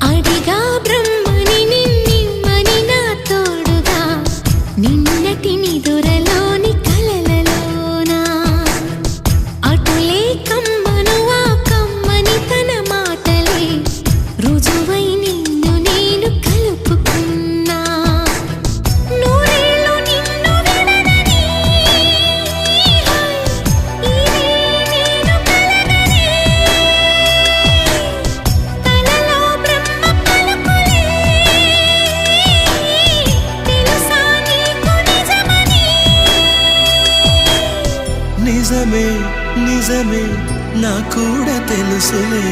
అడిగా బ్రహ్మని నిన్నిమ్మని నా తోడుగా నిన్నటి నిదురలోని కలలలోనా అటులే కమ్మను ఆ కమ్మని తన మాటలే రుజువై నిన్ను నేను కలుపుకున్నా నూరేళ్ళు నిన్ను విడనని ఇదే నేను కలగనే తలలో బ్రహ్మ పలుకులే తెలుసా నీకు నిజమని నిజమే నిజమే నా కూడా తెలుసులే